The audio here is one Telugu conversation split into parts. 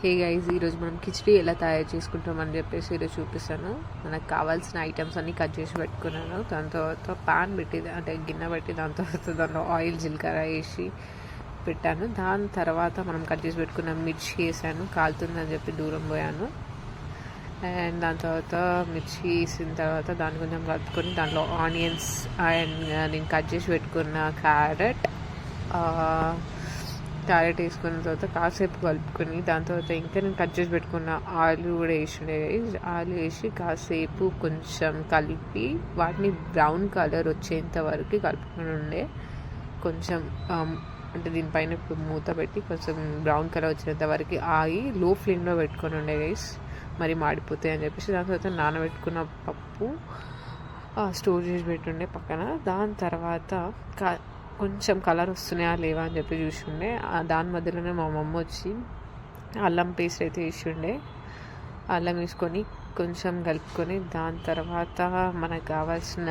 హే గైస్, ఈరోజు మనం కిచిడి ఎలా తయారు చేసుకుంటామని చెప్పేసి ఈరోజు చూపిస్తాను. మనకు కావాల్సిన ఐటమ్స్ అన్నీ కట్ చేసి పెట్టుకున్నాను. దాని తర్వాత పాన్ పెట్టి అంటే గిన్నె పెట్టి దాని తర్వాత దాంట్లో ఆయిల్ జీలకర్ర వేసి పెట్టాను. దాని తర్వాత మనం కట్ చేసి పెట్టుకున్న మిర్చి వేసాను. కాలుతుందని చెప్పి దూరం పోయాను. అండ్ దాని తర్వాత మిర్చి వేసిన తర్వాత దాన్ని కొంచెం కలుపుకొని దాంట్లో ఆనియన్స్ అండ్ నేను కట్ చేసి పెట్టుకున్న క్యారెట్ వేసుకున్న తర్వాత కాసేపు కలుపుకొని దాని తర్వాత ఇంకా నేను కట్ చేసి పెట్టుకున్న ఆలు కూడా వేసిండే. ఆలు వేసి కాసేపు కొంచెం కలిపి వాటిని బ్రౌన్ కలర్ వచ్చేంత వరకు కలుపుకొని ఉండే. కొంచెం అంటే దీనిపైన ఇప్పుడు మూత పెట్టి కొంచెం బ్రౌన్ కలర్ వచ్చేంత వరకు ఆగి లో ఫ్లేమ్లో పెట్టుకొని ఉండే గైస్, మరి మాడిపోతాయి అని చెప్పేసి. దాని తర్వాత నానబెట్టుకున్న పప్పు స్టోర్ చేసి పెట్టుండే పక్కన. దాని తర్వాత కొంచెం కలర్ వస్తున్నాయా లేవా అని చెప్పి చూసిండే. దాని మధ్యలోనే మా మమ్మ వచ్చి అల్లం పేస్ట్ అయితే వేసిండే. అల్లం వేసుకొని కొంచెం కలుపుకొని దాని తర్వాత మనకు కావాల్సిన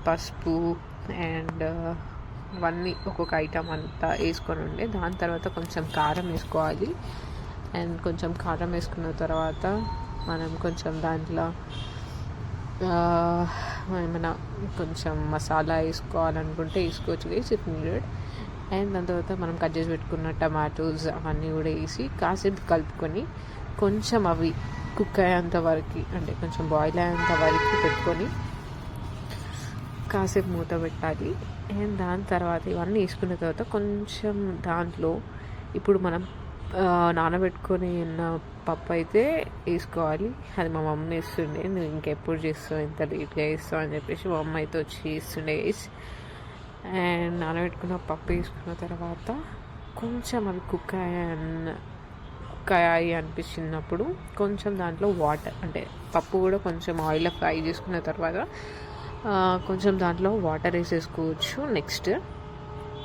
పసుపు అండ్ అవన్నీ ఒక్కొక్క ఐటమ్ అంతా వేసుకొని ఉండే. దాని తర్వాత కొంచెం కారం వేసుకోవాలి. అండ్ కొంచెం కారం వేసుకున్న తర్వాత మనం కొంచెం దాంట్లో ఏమైనా కొంచెం మసాలా వేసుకోవాలనుకుంటే వేసుకోవచ్చు గైస్ ఇఫ్ నీడెడ్. అండ్ దాని తర్వాత మనం కట్ చేసి పెట్టుకున్న టమాటోస్ అవన్నీ కూడా వేసి కాసేపు కలుపుకొని కొంచెం అవి కుక్ అయ్యేంత వరకు అంటే కొంచెం బాయిల్ అయ్యేంత వరకు పెట్టుకొని కాసేపు మూత పెట్టాలి. అండ్ దాని తర్వాత ఇవన్నీ వేసుకున్న తర్వాత కొంచెం దాంట్లో ఇప్పుడు మనం నానబెట్టుకొని ఉన్న పప్పు అయితే వేసుకోవాలి. అది మా మమ్మీ వేస్తుండే. నువ్వు ఇంకెప్పుడు చేస్తావు, ఇంత లేట్గా వేస్తావు అని చెప్పేసి మా అమ్మ అయితే వచ్చి వేస్తుండే గైస్. అండ్ నానబెట్టుకున్న పప్పు వేసుకున్న తర్వాత కొంచెం అవి కుక్ అయ్యాయి అనిపించినప్పుడు కొంచెం దాంట్లో వాటర్ అంటే పప్పు కూడా కొంచెం ఆయిల్లో ఫ్రై చేసుకున్న తర్వాత కొంచెం దాంట్లో వాటర్ వేసేసుకోవచ్చు. నెక్స్ట్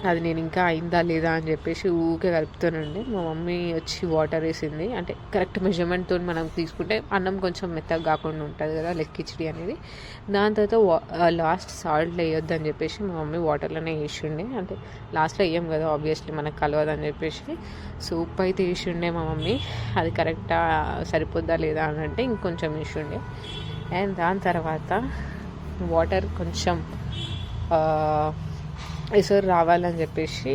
అది నేను ఇంకా అయిందా లేదా అని చెప్పేసి ఊకే కలుపుతానండి. మా మమ్మీ వచ్చి వాటర్ వేసింది. అంటే కరెక్ట్ మెజర్మెంట్తో మనం తీసుకుంటే అన్నం కొంచెం మెత్తగా కాకుండా ఉంటుంది కదా లైక్ కిచిడి అనేది. దాని తర్వాత లాస్ట్ సాల్ట్ వేయొద్దు అని చెప్పేసి మా మమ్మీ వాటర్లోనే వేసిండే. అంటే లాస్ట్లో వేయం కదా ఆబ్వియస్లీ మనకు కలవదని చెప్పేసి. సో ఉప్పు అయితే వేసిండే మా మమ్మీ. అది కరెక్టా సరిపోద్దా లేదా అని అంటే ఇంకొంచెం వేసిండే. అండ్ దాని తర్వాత వాటర్ కొంచెం ఎసరు రావాలని చెప్పేసి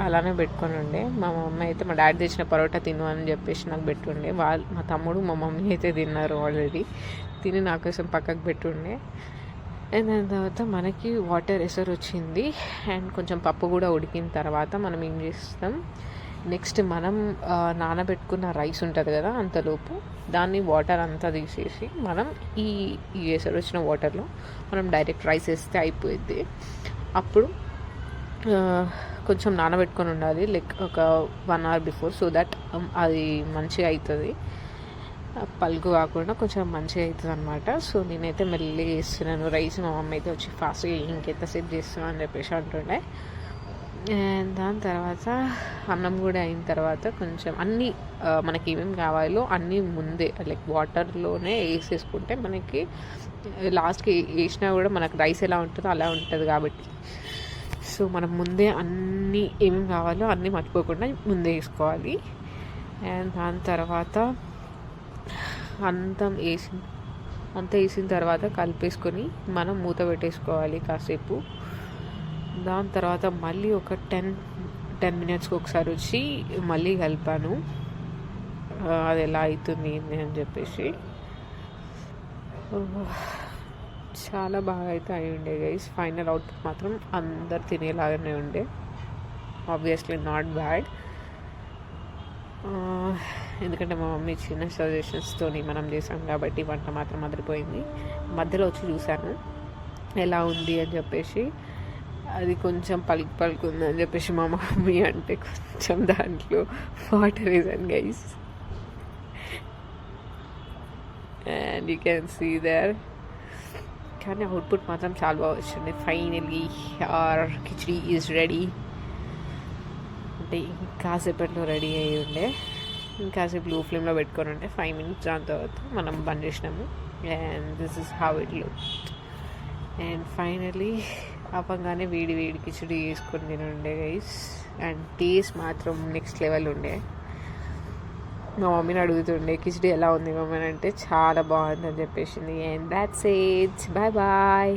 అలానే పెట్టుకొని ఉండే. మా మమ్మీ అయితే మా డాడీ తెచ్చిన పరోటా తిను అని చెప్పేసి నాకు పెట్టుండే. మా తమ్ముడు మా మమ్మీ అయితే తిన్నారు ఆల్రెడీ. తిని నా కోసం పక్కకు పెట్టుండే. అండ్ దాని తర్వాత మనకి వాటర్ ఎసరు వచ్చింది. అండ్ కొంచెం పప్పు కూడా ఉడికిన తర్వాత మనం ఏం చేస్తాం, నెక్స్ట్ మనం నానబెట్టుకున్న రైస్ ఉంటుంది కదా అంతలోపు దాన్ని వాటర్ అంతా తీసేసి మనం ఈ ఎసరు వచ్చిన వాటర్లో మనం డైరెక్ట్ రైస్ వేస్తే అయిపోయింది. అప్పుడు కొంచెం నానబెట్టుకొని ఉండాలి లైక్ ఒక 1 hour బిఫోర్, సో దట్ అది మంచిగా అవుతుంది, పలుకు కాకుండా కొంచెం మంచిగా అవుతుంది అనమాట. సో నేనైతే మెల్లి వేస్తున్నాను రైస్. మా మమ్మీ అయితే వచ్చి ఫాస్ట్గా ఇంకెంతసేపు చేస్తున్నాను అని చెప్పేసి అంటుండే. అండ్ దాని తర్వాత అన్నం కూడా అయిన తర్వాత కొంచెం అన్నీ మనకి ఏమేమి కావాలో అన్నీ ముందే లైక్ వాటర్లోనే వేసేసుకుంటే మనకి లాస్ట్కి వేసినా కూడా మనకు రైస్ ఎలా ఉంటుందో అలా ఉంటుంది కాబట్టి. సో మనం ముందే అన్నీ ఏమేమి కావాలో అన్నీ మర్చిపోకుండా ముందే వేసుకోవాలి. అండ్ దాని తర్వాత అంతా వేసిన తర్వాత కలిపేసుకొని మనం మూత పెట్టేసుకోవాలి కాసేపు. దాని తర్వాత మళ్ళీ ఒక 10 minutesకి ఒకసారి వచ్చి మళ్ళీ కలిపాను అది ఎలా అవుతుంది అని చెప్పేసి. చాలా బాగా అయితే అయి ఉండే గైస్. ఫైనల్ అవుట్పుట్ మాత్రం అందరు తినేలాగానే ఉండే. ఆబ్వియస్లీ నాట్ బ్యాడ్, ఎందుకంటే మా మమ్మీ చిన్న సజెషన్స్తో మనం చేసాం కాబట్టి వంట మాత్రం అదిరిపోయింది. మధ్యలో వచ్చి చూశాను ఎలా ఉంది అని చెప్పేసి. అది కొంచెం పలుకు ఉంది అని చెప్పేసి మా మమ్మీ అంటే కొంచెం దాంట్లో వాటర్ వేసాను guys. And you can see there. కానీ అవుట్పుట్ మాత్రం చాలా బాగా వచ్చింది. Finally our khichdi is ready. అంటే ఇంకాసేపట్లో రెడీ అయ్యి ఉండే. ఇంకాసేపు లో ఫ్లేమ్లో పెట్టుకొని ఉంటే 5 minutes. దాని తర్వాత మనం బంద్ చేసినాము. And this is how it look. And finally అవ్వగానే వేడి కిచిడి వేసుకొని తినుండే గైస్. అండ్ టేస్ట్ మాత్రం నెక్స్ట్ లెవెల్ ఉండే. మా మమ్మీని అడుగుతుండే కిచిడి ఎలా ఉంది మమ్మీ అని, అంటే చాలా బాగుందని చెప్పేసింది. And that's it, bye bye.